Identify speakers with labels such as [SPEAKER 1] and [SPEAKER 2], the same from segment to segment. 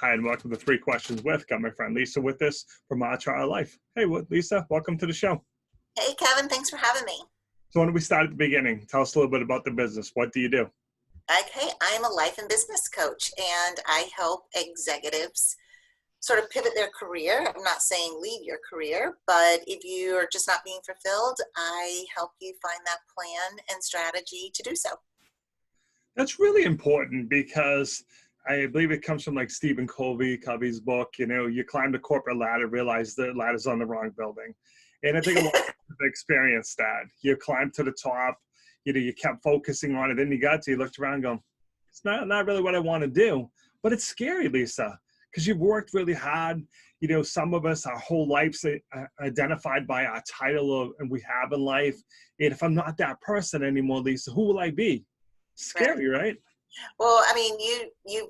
[SPEAKER 1] Hi, and welcome to Three Questions with. Got my friend Lisa with us from R2R Life. Hey, Lisa, welcome to the show.
[SPEAKER 2] Hey, Kevin, thanks for having me.
[SPEAKER 1] So why don't we start at the beginning? Tell us a little bit about the business. What do you do?
[SPEAKER 2] Okay, I'm a life and business coach, and I help executives sort of pivot their career. I'm not saying leave your career, but if you're just not being fulfilled, I help you find that plan and strategy to do so.
[SPEAKER 1] That's really important because I believe it comes from like Stephen Covey's book, you climb the corporate ladder, realize the ladder's on the wrong building. And I think a lot of people have experienced that. You climbed to the top, you kept focusing on it, then you got to, you looked around and go, it's not really what I want to do. But it's scary, Lisa, because you've worked really hard. Some of us, our whole life's identified by our title and we have in life. And if I'm not that person anymore, Lisa, who will I be? Scary, right?
[SPEAKER 2] Well, I mean,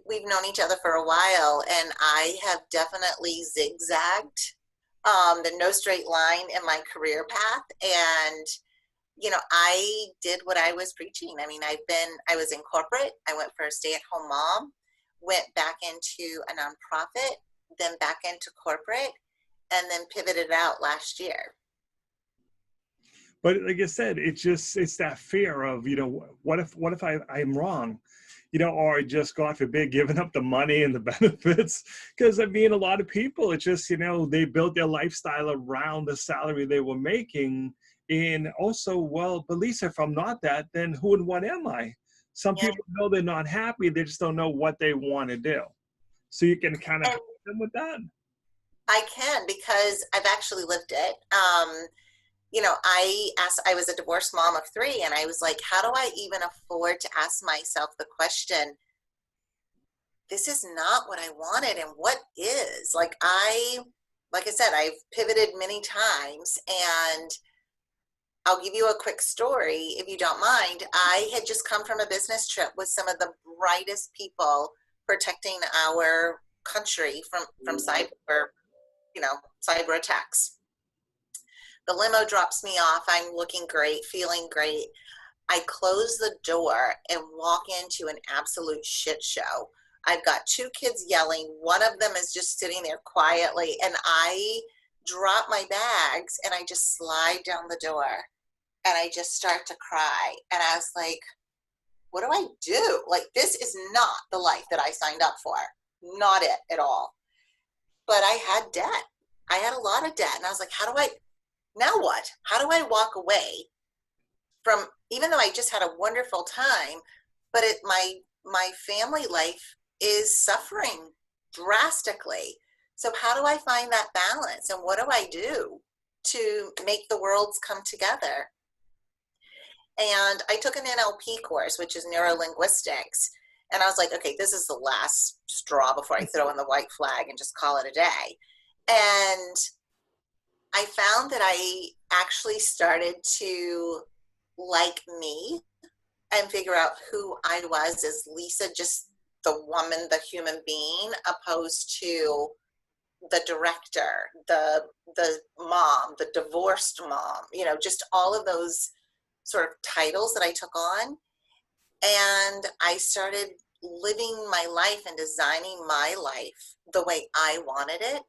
[SPEAKER 2] we've known each other for a while, and I have definitely zigzagged. There's no straight line in my career path, and I did what I was preaching. I mean, I was in corporate. I went for a stay-at-home mom, went back into a nonprofit, then back into corporate, and then pivoted out last year.
[SPEAKER 1] But like I said, it's that fear of, what if I'm wrong? Or just, God forbid, giving up the money and the benefits. Because a lot of people, it's just, they built their lifestyle around the salary they were making. And also, well, but Lisa, if I'm not that, then who and what am I? Some people know they're not happy. They just don't know what they want to do. So you can kind of help them with that.
[SPEAKER 2] I can, because I've actually lived it. I was a divorced mom of 3, and I was like, how do I even afford to ask myself the question, this is not what I wanted, and what is? Like I said, I've pivoted many times, and I'll give you a quick story, if you don't mind. I had just come from a business trip with some of the brightest people protecting our country from cyber attacks. The limo drops me off. I'm looking great, feeling great. I close the door and walk into an absolute shit show. I've got 2 kids yelling. One of them is just sitting there quietly, and I drop my bags and I just slide down the door and I just start to cry. And I was like, what do I do? Like, this is not the life that I signed up for. Not it at all. But I had debt. I had a lot of debt. And I was like, now what? How do I walk away from, even though I just had a wonderful time, but my family life is suffering drastically. So how do I find that balance? And what do I do to make the worlds come together? And I took an NLP course, which is neurolinguistics. And I was like, okay, this is the last straw before I throw in the white flag and just call it a day. And I found that I actually started to like me and figure out who I was as Lisa, just the woman, the human being, opposed to the director, the mom, the divorced mom, just all of those sort of titles that I took on. And I started living my life and designing my life the way I wanted it.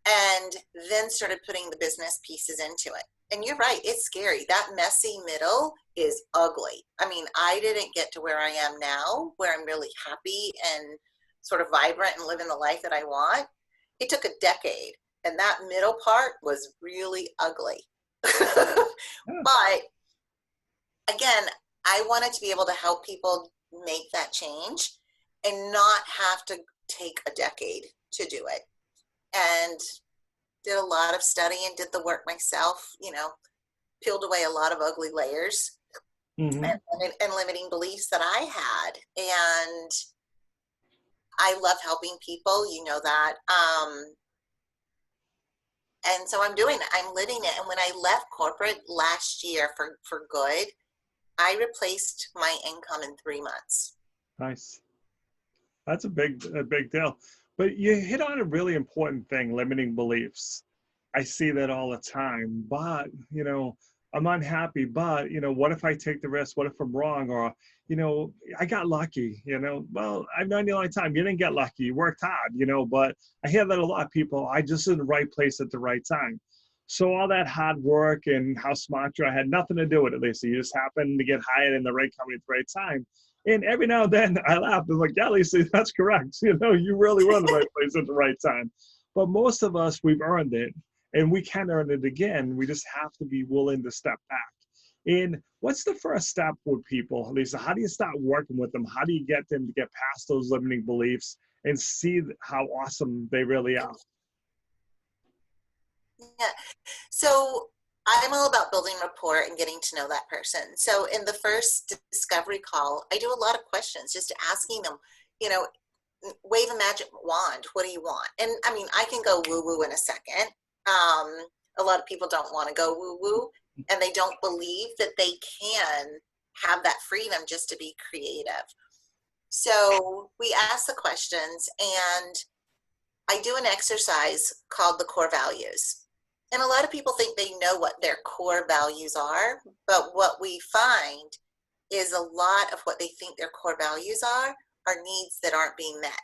[SPEAKER 2] And then started putting the business pieces into it. And you're right, it's scary. That messy middle is ugly. I mean, I didn't get to where I am now, where I'm really happy and sort of vibrant and living the life that I want. It took a decade, and that middle part was really ugly. But again, I wanted to be able to help people make that change and not have to take a decade to do it. And did a lot of studying, did the work myself, peeled away a lot of ugly layers and limiting beliefs that I had. And I love helping people, that. And so I'm doing it. I'm living it. And when I left corporate last year for good, I replaced my income in 3 months.
[SPEAKER 1] Nice. That's a big deal. But you hit on a really important thing, limiting beliefs. I see that all the time. But, I'm unhappy, but, what if I take the risk? What if I'm wrong? Or, I got lucky, well, I've known you a long time. You didn't get lucky. You worked hard, but I hear that a lot of people, I just in the right place at the right time. So all that hard work and how smart you are had nothing to do with it, Lisa. You just happened to get hired in the right company at the right time. And every now and then I laugh. I'm like, yeah, Lisa, that's correct. You really were in the right place at the right time. But most of us, we've earned it, and we can earn it again. We just have to be willing to step back. And what's the first step with people, Lisa? How do you start working with them? How do you get them to get past those limiting beliefs and see how awesome they really are?
[SPEAKER 2] Yeah. So I'm all about building rapport and getting to know that person. So in the first discovery call, I do a lot of questions, just asking them, you know, wave a magic wand. What do you want? And I mean, I can go woo woo in a second. A lot of people don't want to go woo woo, and they don't believe that they can have that freedom just to be creative. So we ask the questions, and I do an exercise called the core values. And a lot of people think they know what their core values are, but what we find is a lot of what they think their core values are needs that aren't being met.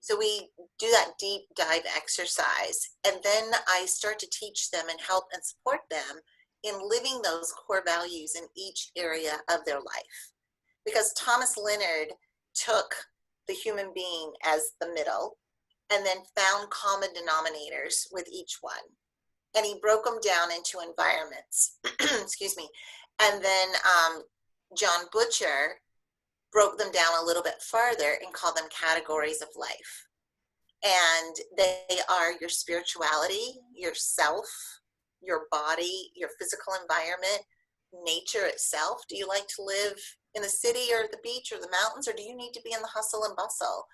[SPEAKER 2] So we do that deep dive exercise, and then I start to teach them and help and support them in living those core values in each area of their life. Because Thomas Leonard took the human being as the middle and then found common denominators with each one. And he broke them down into environments, excuse me. And then John Butcher broke them down a little bit further and called them categories of life. And they are your spirituality, yourself, your body, your physical environment, nature itself. Do you like to live in the city or the beach or the mountains, or do you need to be in the hustle and bustle?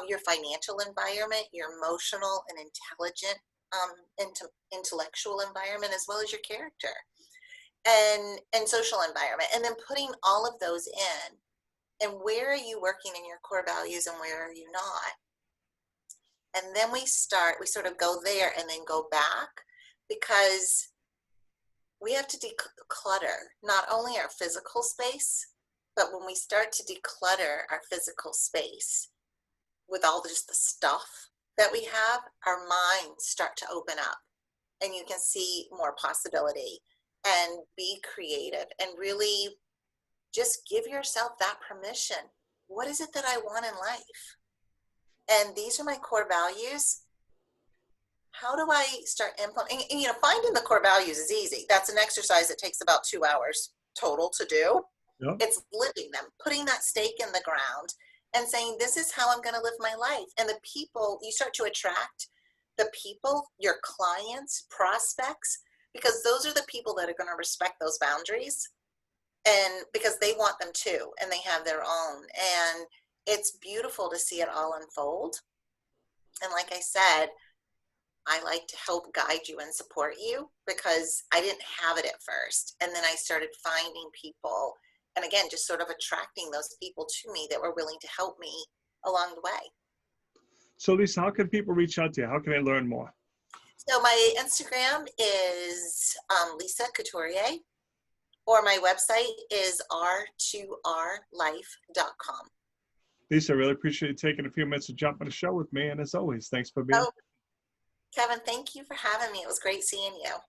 [SPEAKER 2] Your financial environment, your emotional and intelligent, intellectual environment, as well as your character and social environment. And then putting all of those in, and where are you working in your core values and where are you not? And then we sort of go there and then go back, because we have to declutter not only our physical space, but when we start to declutter our physical space with all just the stuff that we have, our minds start to open up and you can see more possibility and be creative and really just give yourself that permission. What is it that I want in life? And these are my core values. How do I start implementing? And, finding the core values is easy. That's an exercise that takes about 2 hours total to do.
[SPEAKER 1] Yep.
[SPEAKER 2] It's living them, putting that stake in the ground and saying, this is how I'm going to live my life. And the people, you start to attract the people, your clients, prospects, because those are the people that are going to respect those boundaries, and because they want them too, and they have their own. And it's beautiful to see it all unfold. And like I said, I like to help guide you and support you, because I didn't have it at first. And then I started finding people, and again, just sort of attracting those people to me that were willing to help me along the way.
[SPEAKER 1] So Lisa, how can people reach out to you? How can they learn more?
[SPEAKER 2] So my Instagram is Lisa Couturier, or my website is R2RLife.com.
[SPEAKER 1] Lisa, I really appreciate you taking a few minutes to jump on the show with me. And as always, thanks for being.
[SPEAKER 2] Oh, Kevin, thank you for having me. It was great seeing you.